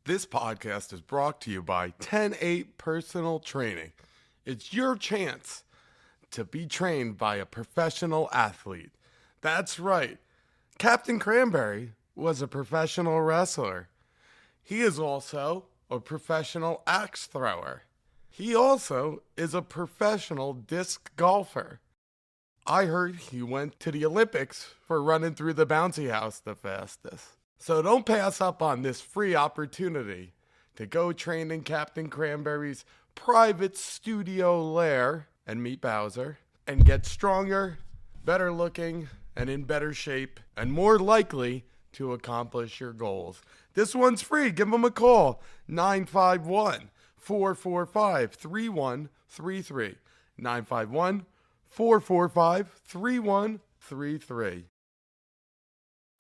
This podcast is brought to you by 10-8 Personal Training. It's your chance to be trained by a professional athlete. That's right. Captain Cranberry was a professional wrestler. He is also a professional axe thrower. He also is a professional disc golfer. I heard he went to the Olympics for running through the bouncy house the fastest. So don't pass up on this free opportunity to go train in Captain Cranberry's private studio lair and meet Bowser and get stronger, better looking, and in better shape, and more likely to accomplish your goals. This one's free. Give them a call. 951-445-3133. 951-445-3133.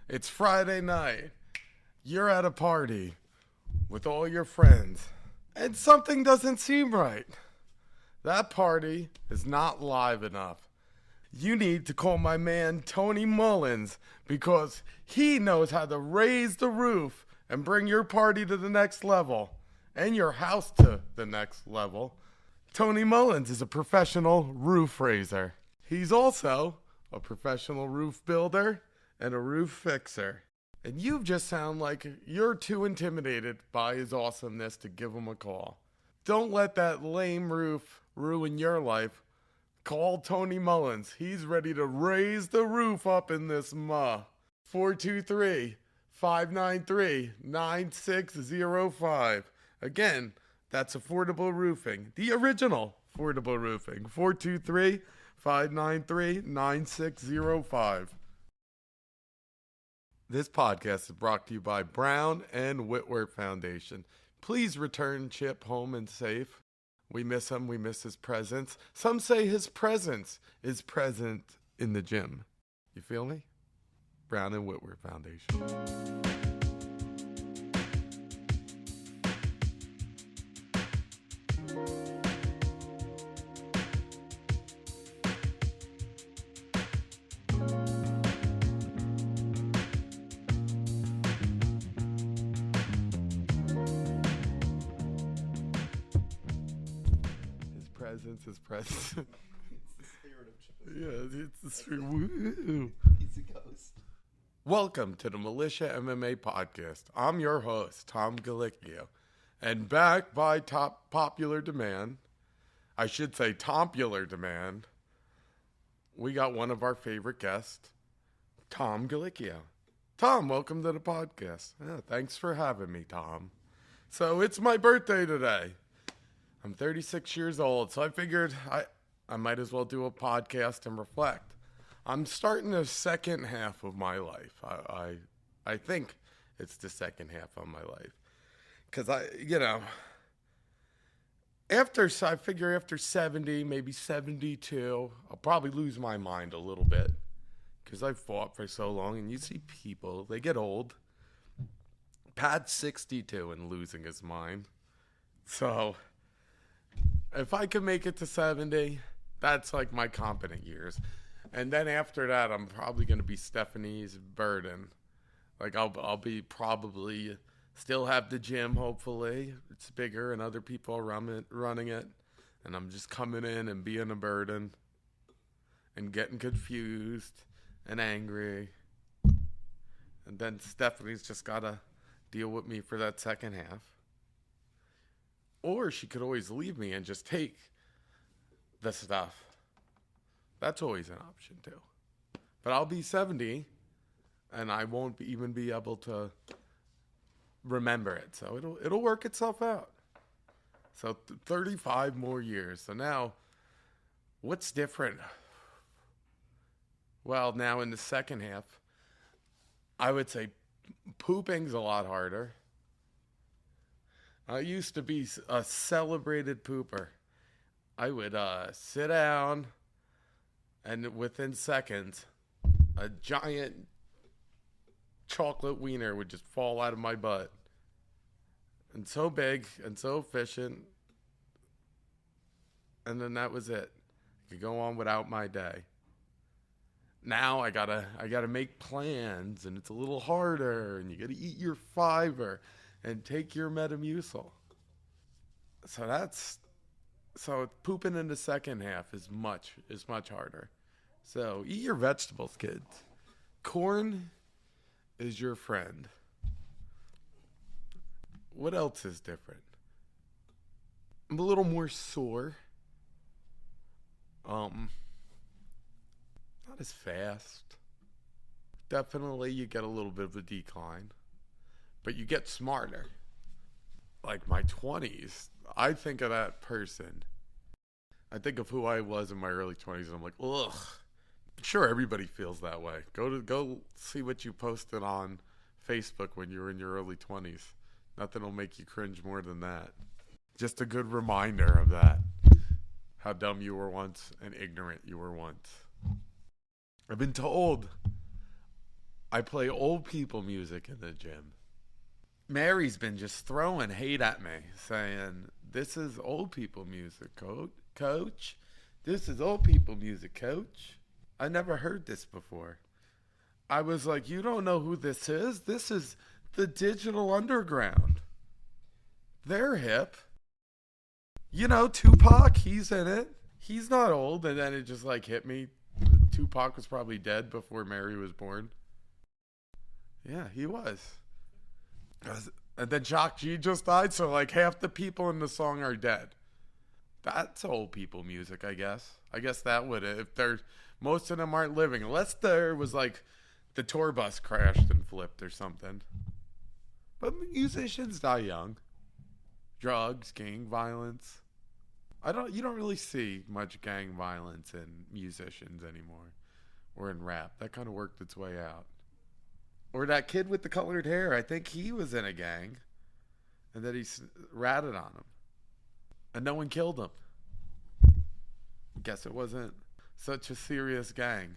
It's Friday night. You're at a party with all your friends, and something doesn't seem right. That party is not live enough. You need to call my man Tony Mullins because he knows how to raise the roof and bring your party to the next level and your house to the next level. Tony Mullins is a professional roof raiser. He's also a professional roof builder and a roof fixer. And you just sound like you're too intimidated by his awesomeness to give him a call. Don't let that lame roof ruin your life. Call Tony Mullins. He's ready to raise the roof up in this muh. 423-593-9605. Again, that's Affordable Roofing. The original Affordable Roofing. 423-593-9605. This podcast is brought to you by Brown and Whitworth Foundation. Please return Chip home and safe. We miss him. We miss his presence. Some say his presence is present in the gym. You feel me? Brown and Whitworth Foundation. His presence. It's the spirit of Chip. Yeah, it's the spirit. Woo. He's a ghost. Welcome to the Militia MMA podcast. I'm your host, Tom Galicchio, and back by popular demand, I should say tompular demand, we got one of our favorite guests, Tom Galicchio. Tom, welcome to the podcast. Yeah, thanks for having me, Tom. So it's my birthday today. I'm 36 years old, so I figured I might as well do a podcast and reflect. I'm starting the second half of my life. I think it's the second half of my life. Because I figure after 70, maybe 72, I'll probably lose my mind a little bit. Because I've fought for so long, and you see people, they get old. Pat's 62 and losing his mind. So if I could make it to 70, that's like my competent years. And then after that, I'm probably going to be Stephanie's burden. Like I'll be probably still have the gym, hopefully. It's bigger and other people are running it. And I'm just coming in and being a burden and getting confused and angry. And then Stephanie's just got to deal with me for that second half. Or she could always leave me and just take the stuff. That's always an option too. But I'll be 70 and I won't even be able to remember it. So it'll work itself out. So 35 more years. So now, what's different? Well, now in the second half, I would say pooping's a lot harder. I used to be a celebrated pooper. I would sit down, and within seconds, a giant chocolate wiener would just fall out of my butt. And so big and so efficient. And then that was it. I could go on without my day. Now I gotta make plans, and it's a little harder, and you gotta eat your fiber. and take your Metamucil. So pooping in the second half is much harder. So eat your vegetables, kids. Corn is your friend. What else is different? I'm a little more sore. Not as fast. Definitely you get a little bit of a decline. But you get smarter. Like my 20s, I think of that person. I think of who I was in my early 20s, and I'm like, ugh. Sure, everybody feels that way. Go see what you posted on Facebook when you were in your early 20s. Nothing will make you cringe more than that. Just a good reminder of that. How dumb you were once and ignorant you were once. I've been told I play old people music in the gym. Mary's been just throwing hate at me, saying, this is old people music, coach. This is old people music, coach. I never heard this before. I was like, you don't know who this is? This is the Digital Underground. They're hip. You know, Tupac, he's in it. He's not old. And then it just like hit me. Tupac was probably dead before Mary was born. Yeah, he was. And then Shock G just died, so like half the people in the song are dead. That's old people music, I guess. I guess that would, if they're, most of them aren't living, unless there was like the tour bus crashed and flipped or something. But musicians die young. Drugs, gang violence. You don't really see much gang violence in musicians anymore, or in rap. That kind of worked its way out. Or that kid with the colored hair, I think he was in a gang, and that he ratted on him, and no one killed him. Guess it wasn't such a serious gang.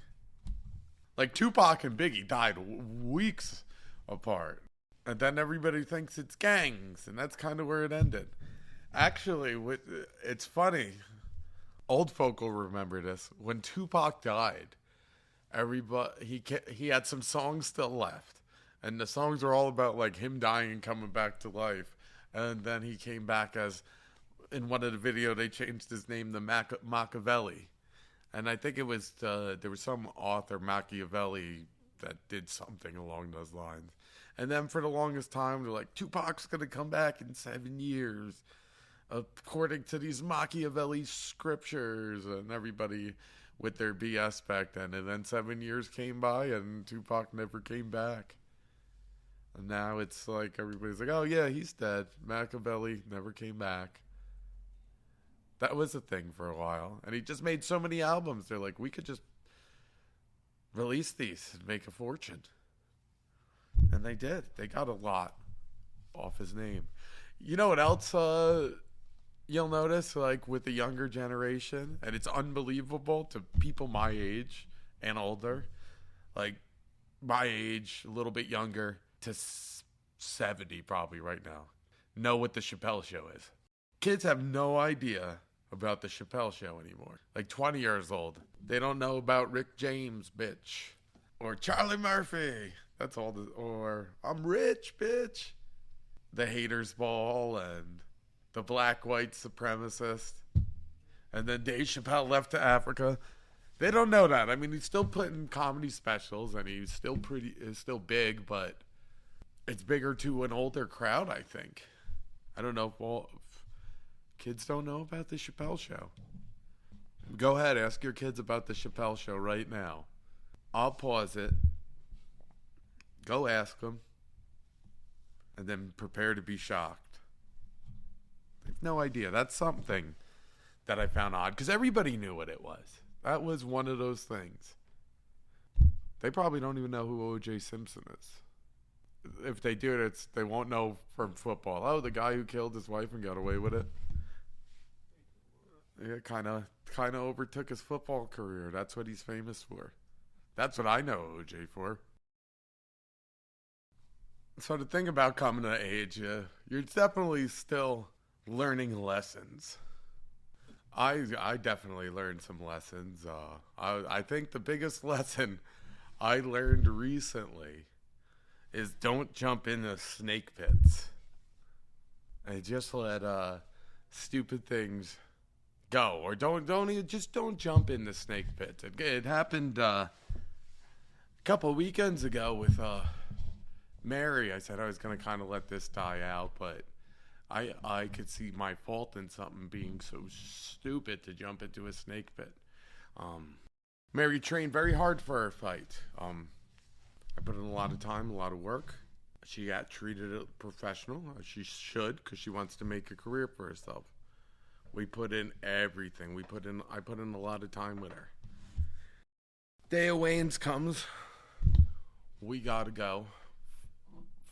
Like Tupac and Biggie died weeks apart, and then everybody thinks it's gangs, and that's kind of where it ended. Actually, it's funny. Old folk will remember this. When Tupac died, everybody he had some songs still left, and the songs are all about like him dying and coming back to life. And then he came back as, in one of the video, they changed his name to Machiavelli, and I think it was there was some author Machiavelli that did something along those lines. And then for the longest time, they're like, Tupac's gonna come back in 7 years, according to these Machiavelli scriptures, and everybody with their BS back then. And then 7 years came by and Tupac never came back. And now it's like everybody's like, oh yeah, he's dead. Machiavelli never came back. That was a thing for a while. And he just made so many albums. They're like, we could just release these and make a fortune. And they did. They got a lot off his name. You know what else you'll notice, like with the younger generation, and it's unbelievable to people my age and older, like my age, a little bit younger, to 70 probably right now, know what the Chappelle Show is. Kids have no idea about the Chappelle Show anymore. Like 20 years old. They don't know about Rick James, bitch. Or Charlie Murphy. That's all. Or I'm rich, bitch. The Haters Ball and the black white supremacist. And then Dave Chappelle left to Africa. They don't know that. I mean, he's still putting comedy specials and he's still big, but it's bigger to an older crowd, I think. I don't know if kids don't know about the Chappelle Show. Go ahead, ask your kids about the Chappelle Show right now. I'll pause it. Go ask them. And then prepare to be shocked. They have no idea. That's something that I found odd, because everybody knew what it was. That was one of those things. They probably don't even know who O.J. Simpson is. If they do, they won't know from football. Oh, the guy who killed his wife and got away with it. Yeah, kind of overtook his football career. That's what he's famous for. That's what I know O.J. for. So the thing about coming to age, you're definitely still learning lessons. I definitely learned some lessons. I think the biggest lesson I learned recently is don't jump into snake pits. and just let stupid things go, or don't jump in the snake pit. It happened a couple weekends ago with Mary. I said I was going to kind of let this die out, but I could see my fault in something being so stupid to jump into a snake pit. Mary trained very hard for her fight. I put in a lot of time, a lot of work. She got treated as professional. She should, because she wants to make a career for herself. We put in everything. I put in a lot of time with her. Day of weigh-ins comes. We got to go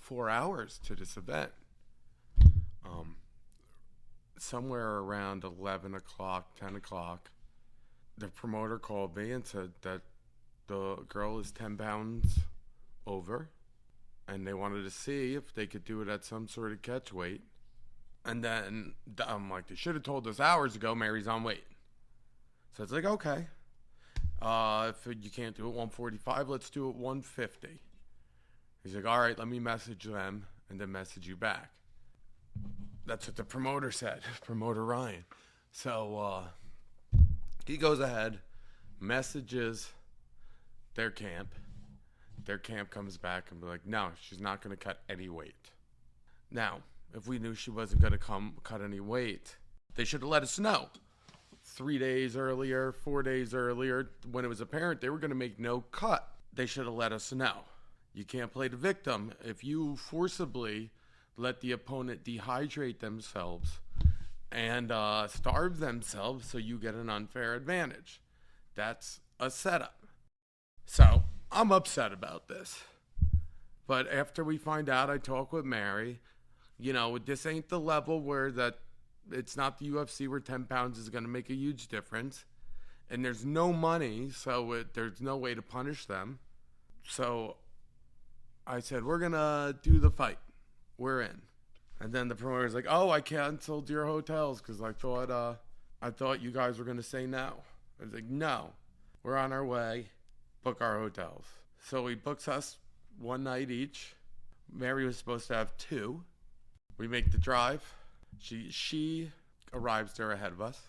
4 hours to this event. Somewhere around 11 o'clock, 10 o'clock, the promoter called me and said that the girl is 10 pounds over, and they wanted to see if they could do it at some sort of catch weight. And then I'm like, they should have told us hours ago Mary's on weight. So it's like, okay. If you can't do it 145, let's do it 150. He's like, all right, let me message them and then message you back. That's what the promoter said, promoter Ryan. So he goes ahead, messages their camp. Their camp comes back and be like, no, she's not going to cut any weight. Now, if we knew she wasn't going to cut any weight, they should have let us know 3 days earlier, 4 days earlier, when it was apparent they were going to make no cut. They should have let us know. You can't play the victim. If you forcibly let the opponent dehydrate themselves and starve themselves so you get an unfair advantage, that's a setup. So I'm upset about this. But after we find out, I talk with Mary. You know, this ain't the level where it's not the UFC where 10 pounds is going to make a huge difference. And there's no money, so there's no way to punish them. So I said, we're going to do the fight. We're in. And then the promoter's like, oh, I canceled your hotels because I thought you guys were going to say no. I was like, no, we're on our way. Book our hotels. So he books us one night each. Mary was supposed to have 2. We make the drive. She arrives there ahead of us.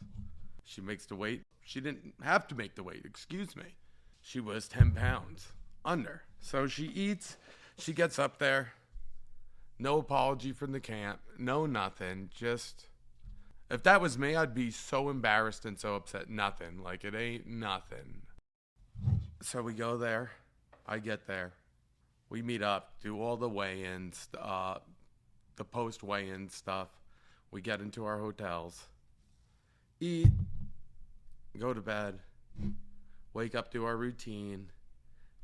She makes the weight. She didn't have to make the weight, excuse me. She was 10 pounds under. So she eats. She gets up there. No apology from the camp. No nothing. Just, if that was me, I'd be so embarrassed and so upset. Nothing. Like, it ain't nothing. So we go there. I get there. We meet up, do all the weigh-ins, the post-weigh-in stuff. We get into our hotels, eat, go to bed, wake up, do our routine,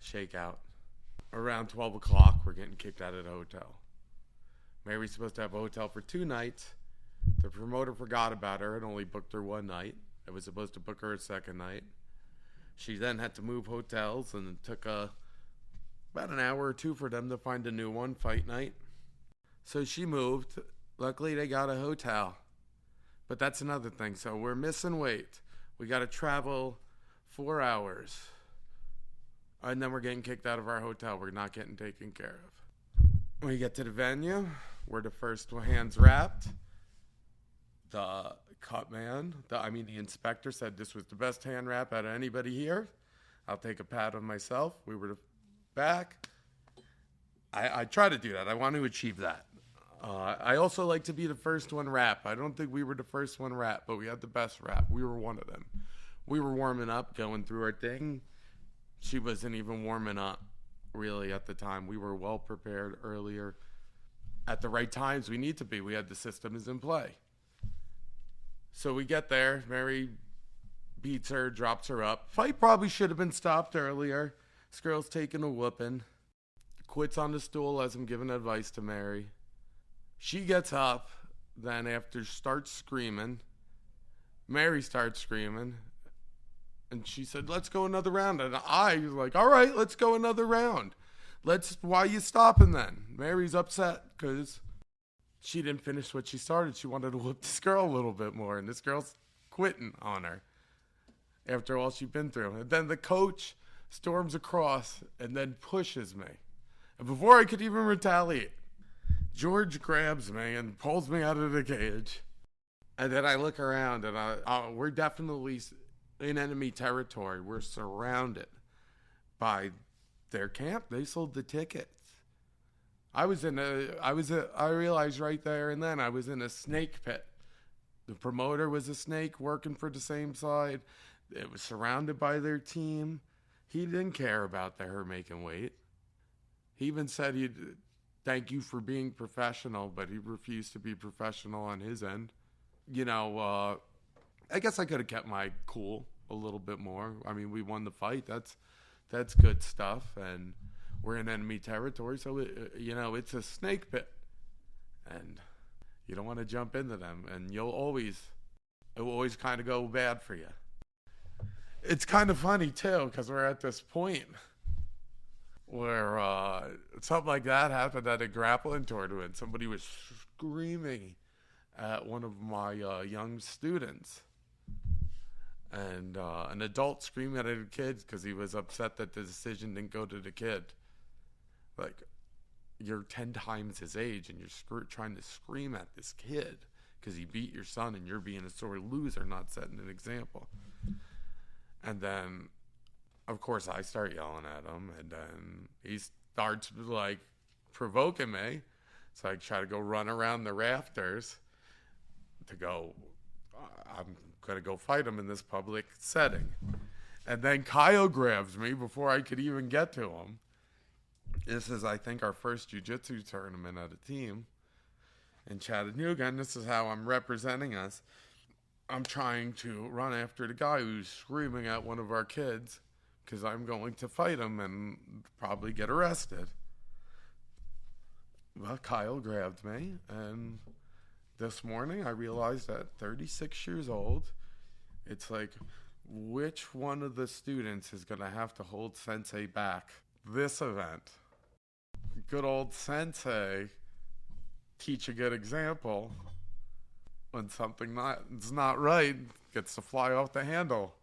shake out. Around 12 o'clock, we're getting kicked out of the hotel. Mary's supposed to have a hotel for 2 nights. The promoter forgot about her and only booked her one night. It was supposed to book her a second night. She then had to move hotels, and it took about an hour or 2 for them to find a new one, fight night. So she moved. Luckily, they got a hotel. But that's another thing. So we're missing weight. We got to travel 4 hours. And then we're getting kicked out of our hotel. We're not getting taken care of. When we get to the venue, we're the first hands wrapped. The cut man, the inspector said this was the best hand wrap out of anybody here. I'll take a pat on myself. We were back. I try to do that. I want to achieve that. I also like to be the first one wrap. I don't think we were the first one wrap, but we had the best wrap. We were one of them. We were warming up, going through our thing. She wasn't even warming up, really, at the time. We were well prepared earlier. At the right times we need to be. We had the systems in play. So we get there. Mary beats her, drops her up. Fight probably should have been stopped earlier. This girl's taking a whooping. Quits on the stool as I'm giving advice to Mary. She gets up, then after starts screaming. Mary starts screaming. And she said, let's go another round. And I was like, all right, let's go another round. Why are you stopping then? Mary's upset because she didn't finish what she started. She wanted to whoop this girl a little bit more. And this girl's quitting on her after all she'd been through. And then the coach storms across and then pushes me. And before I could even retaliate, George grabs me and pulls me out of the cage. And then I look around and we're definitely in enemy territory. We're surrounded by their camp. They sold the tickets. I realized right there and then I was in a snake pit. The promoter was a snake working for the same side. It was surrounded by their team. He didn't care about her making weight. He even said he'd thank you for being professional, but he refused to be professional on his end. I guess I could have kept my cool a little bit more. I mean, we won the fight. That's good stuff, and we're in enemy territory, so it's a snake pit, and you don't want to jump into them, and it will always kind of go bad for you. It's kind of funny too, because we're at this point where something like that happened at a grappling tournament. Somebody was screaming at one of my young students, and an adult screaming at a kid because he was upset that the decision didn't go to the kid. Like, you're 10 times his age and you're trying to scream at this kid because he beat your son and you're being a sore loser, not setting an example. And then, of course, I start yelling at him, and then he starts like provoking me. So I try to go run around the rafters I'm going to go fight him in this public setting. And then Kyle grabs me before I could even get to him. This is, I think, our first jiu-jitsu tournament at a team in Chattanooga, and this is how I'm representing us. I'm trying to run after the guy who's screaming at one of our kids because I'm going to fight him and probably get arrested. Well, Kyle grabbed me, and this morning I realized at 36 years old, it's like, which one of the students is going to have to hold Sensei back this event? Good old Sensei, teach a good example. When something is not right, gets to fly off the handle.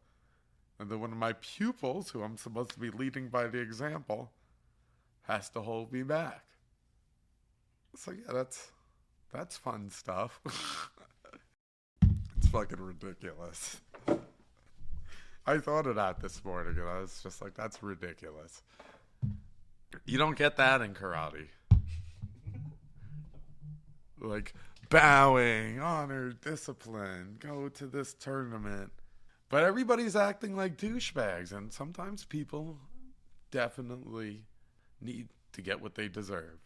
And then one of my pupils, who I'm supposed to be leading by the example, has to hold me back. So yeah, that's fun stuff. It's fucking ridiculous. I thought of that this morning, and I was just like, that's ridiculous. You don't get that in karate. Like, bowing, honor, discipline, go to this tournament. But everybody's acting like douchebags, and sometimes people definitely need to get what they deserve.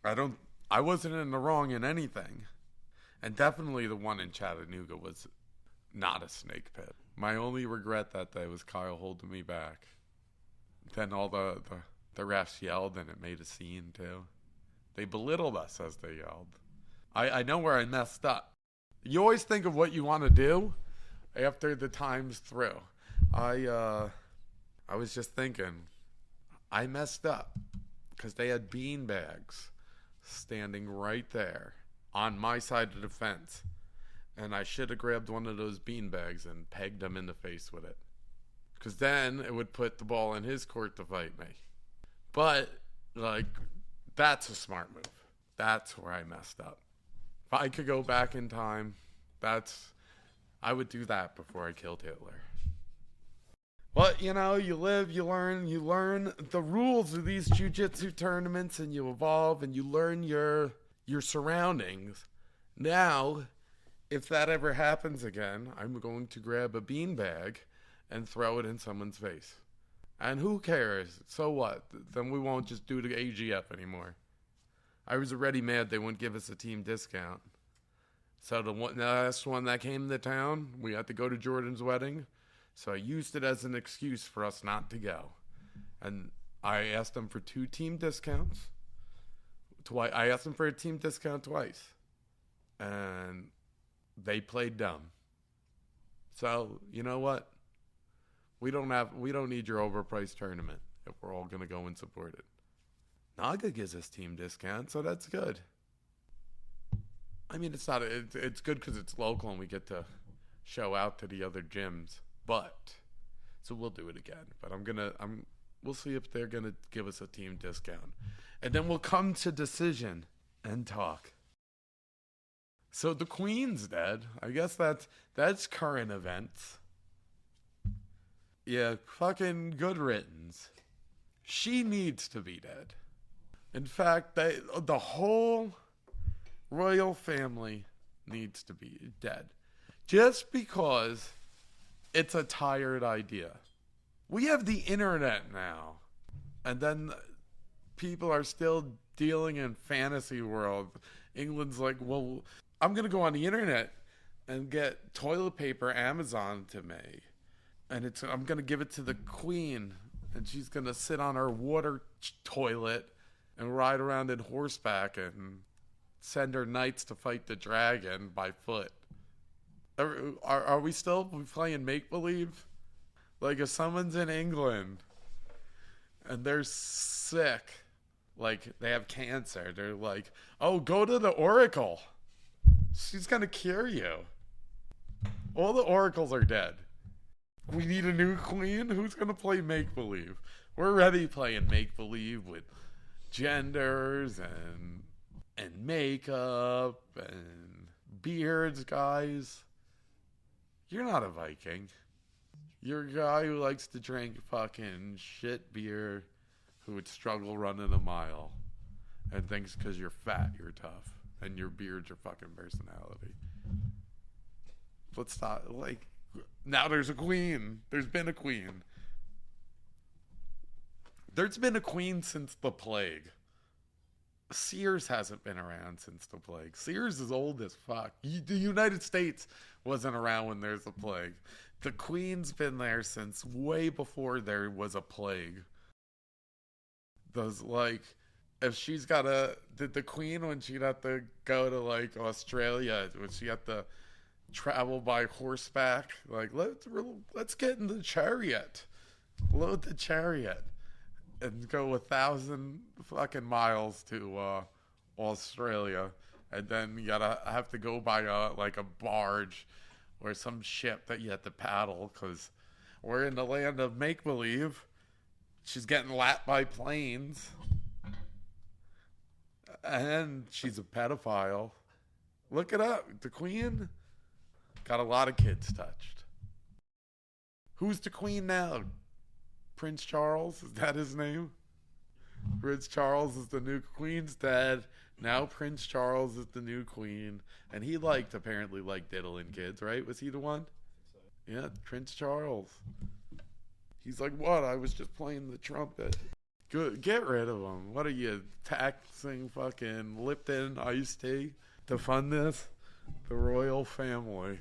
I wasn't in the wrong in anything. And definitely the one in Chattanooga was not a snake pit. My only regret that day was Kyle holding me back. Then all the refs yelled, and it made a scene too. They belittled us as they yelled. I know where I messed up. You always think of what you want to do after the time's through. I was just thinking, I messed up because they had bean bags standing right there on my side of the fence. And I should have grabbed one of those bean bags and pegged him in the face with it. Because then it would put the ball in his court to fight me. But, like, that's a smart move. That's where I messed up. If I could go back in time, I would do that before I killed Hitler. But, you live, you learn the rules of these jiu-jitsu tournaments, and you evolve, and you learn your surroundings. Now, if that ever happens again, I'm going to grab a beanbag and throw it in someone's face. And who cares? So what? Then we won't just do the AGF anymore. I was already mad they wouldn't give us a team discount. So the last one that came to town, we had to go to Jordan's wedding. So I used it as an excuse for us not to go. And I asked them for 2 team discounts. I asked them for a team discount twice. And they played dumb. So, you know what? We don't need your overpriced tournament if we're all going to go and support it. Naga gives us team discount, so that's good. I mean, it's good because it's local and we get to show out to the other gyms. But so we'll do it again. But we'll see if they're gonna give us a team discount, and then we'll come to decision and talk. So the Queen's dead. I guess that's current events. Yeah, fucking good riddance. She needs to be dead. In fact, the whole royal family needs to be dead. Just because it's a tired idea. We have the internet now. And then people are still dealing in fantasy world. England's like, well, I'm going to go on the internet and get toilet paper Amazon to me. And I'm going to give it to the Queen. And she's going to sit on her water toilet and ride around in horseback and send her knights to fight the dragon by foot. Are we still playing make-believe? Like, if someone's in England and they're sick, like they have cancer, they're like, oh, go to the Oracle. She's going to cure you. All the oracles are dead. We need a new queen? Who's going to play make-believe? We're already playing make-believe with genders and makeup and beards, guys. You're not a Viking. You're a guy who likes to drink fucking shit beer, who would struggle running a mile, and thinks because you're fat, you're tough, and your beard's your fucking personality. Let's stop. Like, now there's a queen. There's been a queen. There's been a queen since the plague. Sears hasn't been around since the plague. Sears is old as fuck. The United States wasn't around when there's a plague. The Queen's been there since way before there was a plague. Those, like, if she's got the Queen, when she'd have to go to, like, Australia, when she had to travel by horseback, like, let's get in the chariot. Load the chariot. And go 1,000 fucking miles to Australia, and then you have to go by like a barge or some ship that you have to paddle, because we're in the land of make believe. She's getting lapped by planes, and she's a pedophile. Look it up. The Queen got a lot of kids touched. Who's the Queen now? Prince Charles? Is that his name? Prince Charles is the new Queen's dad. Now Prince Charles is the new Queen. And he apparently liked diddling kids, right? Was he the one? Yeah, Prince Charles. He's like, what? I was just playing the trumpet. Good. Get rid of him. What are you, taxing fucking Lipton iced tea to fund this? The royal family.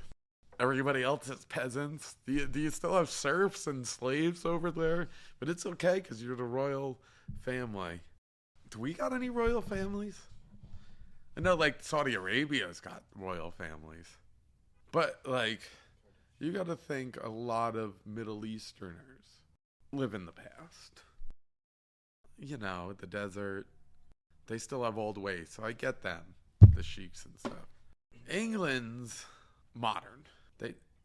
Everybody else is peasants. Do you still have serfs and slaves over there? But it's okay because you're the royal family. Do we got any royal families? I know, like, Saudi Arabia's got royal families. But, like, you got to think a lot of Middle Easterners live in the past. You know, the desert. They still have old ways, so I get them. The sheiks and stuff. England's modern.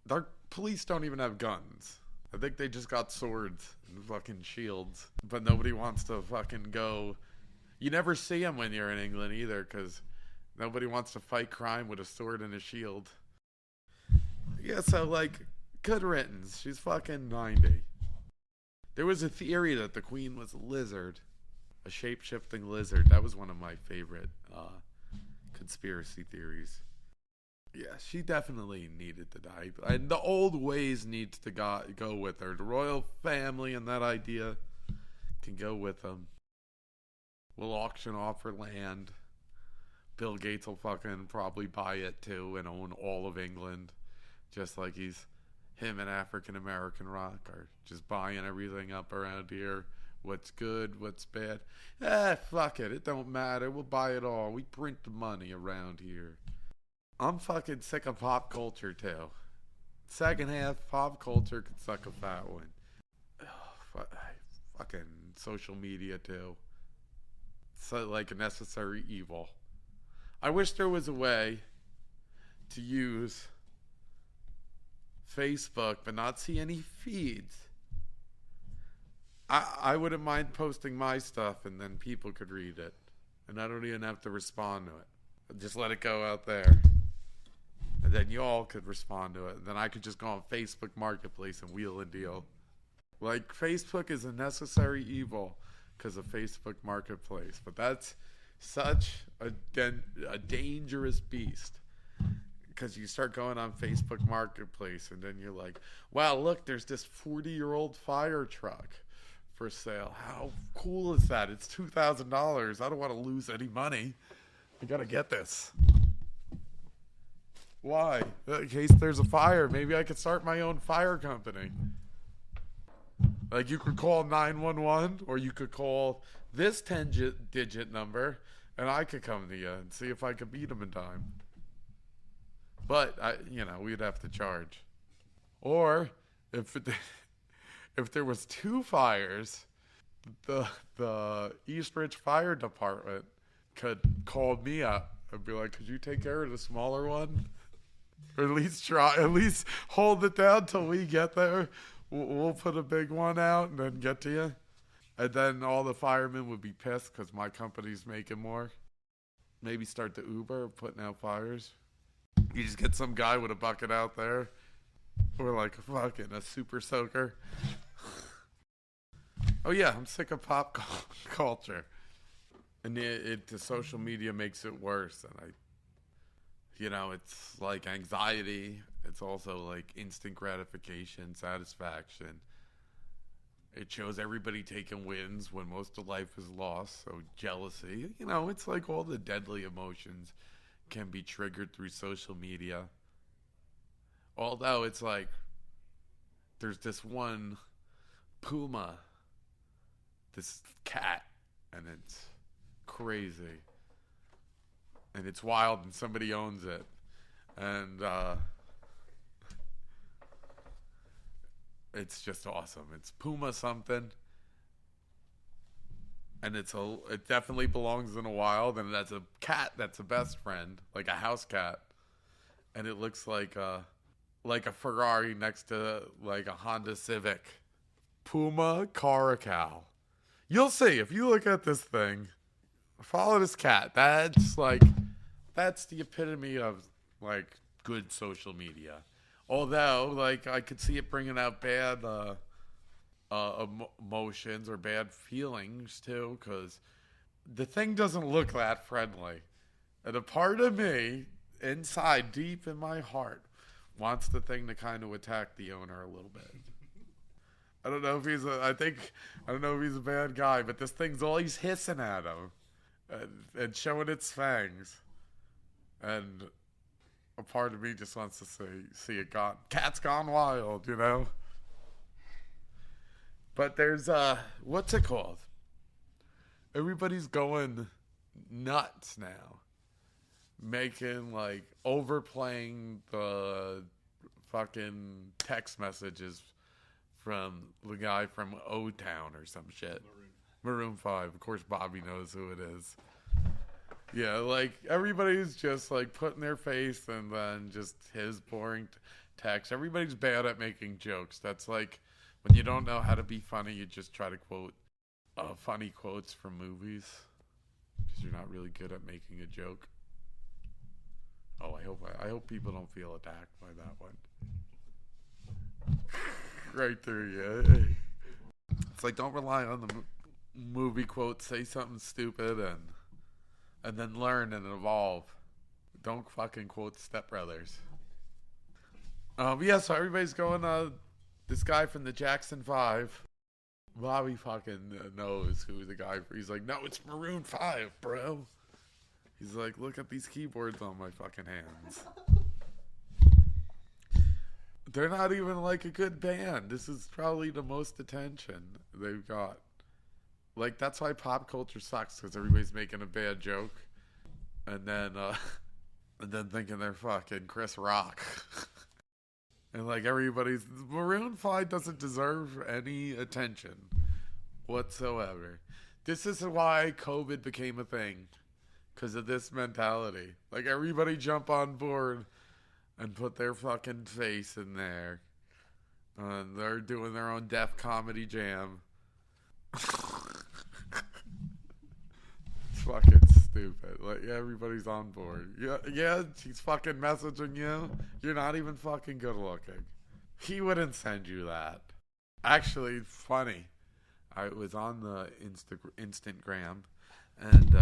Their police don't even have guns. I think they just got swords and fucking shields. But nobody wants to fucking go. You never see them when you're in England either, because nobody wants to fight crime with a sword and a shield. Yeah, so, like, good riddance. She's fucking 90. There was a theory that the Queen was a lizard. A shape-shifting lizard. That was one of my favorite conspiracy theories. Yeah, she definitely needed to die. And the old ways needs to go with her. The royal family and that idea can go with them. We'll auction off her land. Bill Gates will fucking probably buy it too and own all of England. Just like him and African American Rock are just buying everything up around here. What's good, what's bad. Fuck it. It don't matter. We'll buy it all. We print the money around here. I'm fucking sick of pop culture, too. Second half, pop culture could suck a fat one. Fucking social media, too. It's like a necessary evil. I wish there was a way to use Facebook but not see any feeds. I wouldn't mind posting my stuff and then people could read it. and I don't even have to respond to it. Just let it go out there. And then y'all could respond to it. And then I could just go on Facebook Marketplace and wheel and deal. Like, Facebook is a necessary evil because of Facebook Marketplace. But that's such a dangerous beast. Because you start going on Facebook Marketplace and then you're like, wow, look, there's this 40-year-old fire truck for sale. How cool is that? It's $2,000. I don't want to lose any money. I got to get this. Why? In case there's a fire, maybe I could start my own fire company. Like, you could call 911, or you could call this 10-digit number, and I could come to you and see if I could beat them in time. But we'd have to charge. Or if there was two fires, the East Ridge Fire Department could call me up and be like, "Could you take care of the smaller one?" Or at least hold it down till we get there. We'll put a big one out and then get to you. And then all the firemen would be pissed because my company's making more. Maybe start the Uber putting out fires. You just get some guy with a bucket out there. Or like fucking a super soaker. Oh yeah, I'm sick of pop culture. And the social media makes it worse. And it's like anxiety. It's also like instant gratification, satisfaction. It shows everybody taking wins when most of life is lost. So jealousy, it's like all the deadly emotions can be triggered through social media. Although it's like, there's this one Puma, this cat, and it's crazy. And it's wild, and somebody owns it. And it's just awesome. It's Puma something. And it definitely belongs in the wild. And that's a cat that's a best friend, like a house cat. And it looks like a Ferrari next to like a Honda Civic. Puma Caracal. You'll see if you look at this thing. Follow this cat. That's the epitome of like good social media. Although like I could see it bringing out bad emotions or bad feelings too, because the thing doesn't look that friendly. And a part of me inside, deep in my heart, wants the thing to kind of attack the owner a little bit. I don't know if he's a bad guy, but this thing's always hissing at him and showing its fangs. And a part of me just wants to see it gone. Cat's gone wild, But there's, what's it called? Everybody's going nuts now. Making, like, overplaying the fucking text messages from the guy from O-Town or some shit. Maroon 5. Of course, Bobby knows who it is. Yeah, like, everybody's just, like, putting their face and then just his boring text. Everybody's bad at making jokes. That's like, when you don't know how to be funny, you just try to quote funny quotes from movies. Because you're not really good at making a joke. Oh, I hope people don't feel attacked by that one. Right through you. It's like, don't rely on the movie quote. Say something stupid and then learn and evolve. Don't fucking quote Step Brothers. So everybody's going, this guy from the Jackson 5. Bobby fucking knows who the guy, he's like, no, it's Maroon 5, bro. He's like, look at these keyboards on my fucking hands. They're not even like a good band. This is probably the most attention they've got. Like, that's why pop culture sucks, because everybody's making a bad joke. And then thinking they're fucking Chris Rock. And like Maroon 5 doesn't deserve any attention whatsoever. This is why COVID became a thing. Because of this mentality. Like, everybody jump on board and put their fucking face in there. And they're doing their own Def Comedy Jam. It's fucking stupid. Like, everybody's on board. Yeah, she's fucking messaging you. You're not even fucking good looking. He wouldn't send you that. Actually, funny. I was on the Instagram, and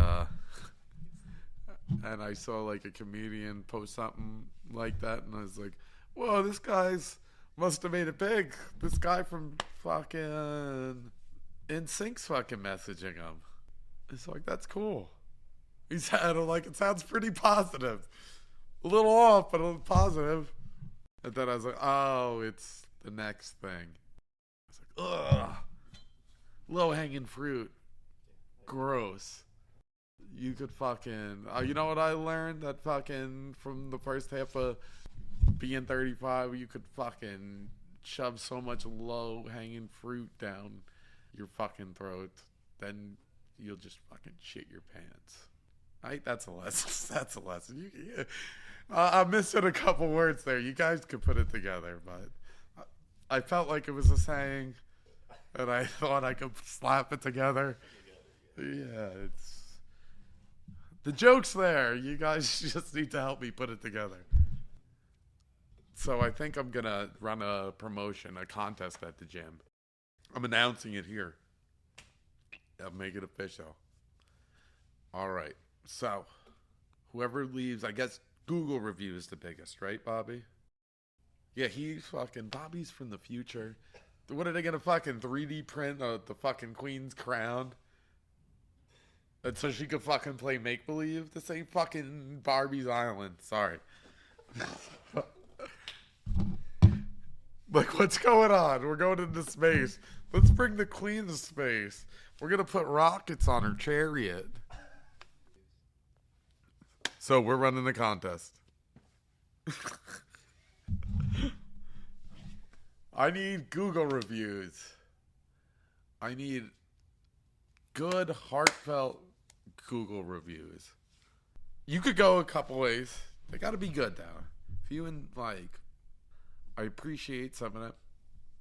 I saw like a comedian post something like that, and I was like, whoa, this guy's must have made it big. This guy from fucking NSYNC's fucking messaging him. It's like, that's cool. He said, like, it sounds pretty positive. A little off, but a little positive. And then I was like, oh, it's the next thing. I was like, ugh. Low-hanging fruit. Gross. You could fucking... you know what I learned? That fucking, from the first half of being 35, you could fucking shove so much low-hanging fruit down your fucking throat, then you'll just fucking shit your pants. That's a lesson. That's a lesson. I'm missing a couple words there. You guys could put it together, but I felt like it was a saying, and I thought I could slap it together. Yeah, it's... The joke's there. You guys just need to help me put it together. So I think I'm going to run a promotion, a contest at the gym. I'm announcing it here. I'll make it official. All right. So whoever leaves, I guess Google review is the biggest, right, Bobby? Yeah, Bobby's from the future. What are they going to fucking 3D print the fucking queen's crown? And so she could fucking play make-believe? This ain't fucking Barbie's Island. Sorry. Like, what's going on? We're going into space. Let's bring the queen to space. We're going to put rockets on her chariot. So we're running a contest. I need Google reviews. I need good, heartfelt Google reviews. You could go a couple ways. They got to be good, though. If you I appreciate some of it.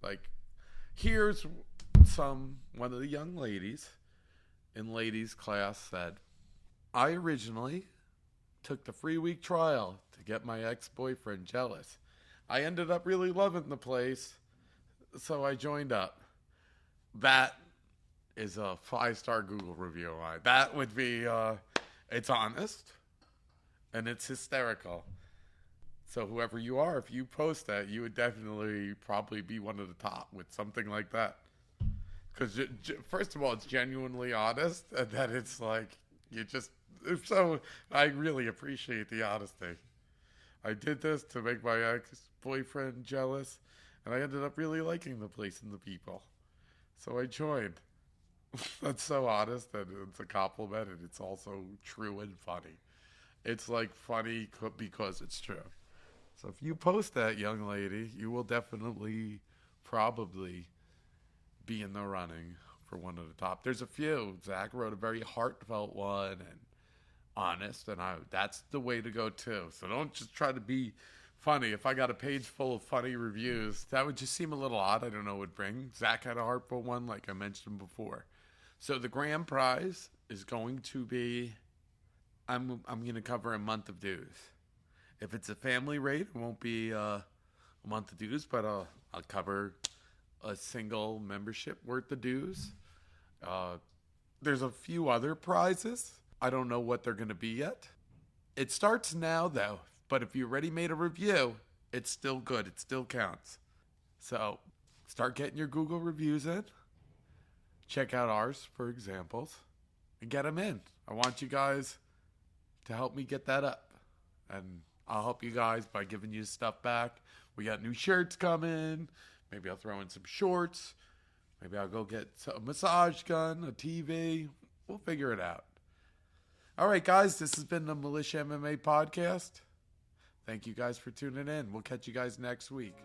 Like, here's one of the young ladies in ladies class said, I originally took the free week trial to get my ex-boyfriend jealous. I ended up really loving the place, so I joined up. That is a 5-star Google review. That would be, it's honest, and it's hysterical. So whoever you are, if you post that, you would definitely probably be one of the top with something like that. Because first of all, it's genuinely honest, and then it's like, so I really appreciate the honesty. I did this to make my ex-boyfriend jealous, and I ended up really liking the place and the people. So I joined. That's so honest, and it's a compliment, and it's also true and funny. It's like funny because it's true. So if you post that, young lady, you will definitely probably be in the running for one of the top. There's a few. Zach wrote a very heartfelt one and honest, and that's the way to go too. So don't just try to be funny. If I got a page full of funny reviews, that would just seem a little odd. I don't know what it would bring. Zach had a heartfelt one, like I mentioned before. So the grand prize is going to be, I'm going to cover a month of dues. If it's a family rate, it won't be a month of dues, but I'll cover a single membership worth of dues. There's a few other prizes. I don't know what they're going to be yet. It starts now, though, but if you already made a review, it's still good. It still counts. So start getting your Google reviews in. Check out ours for examples and get them in. I want you guys to help me get that up. And I'll help you guys by giving you stuff back. We got new shirts coming. Maybe I'll throw in some shorts. Maybe I'll go get a massage gun, a TV. We'll figure it out. All right, guys, this has been the Militia MMA podcast. Thank you guys for tuning in. We'll catch you guys next week.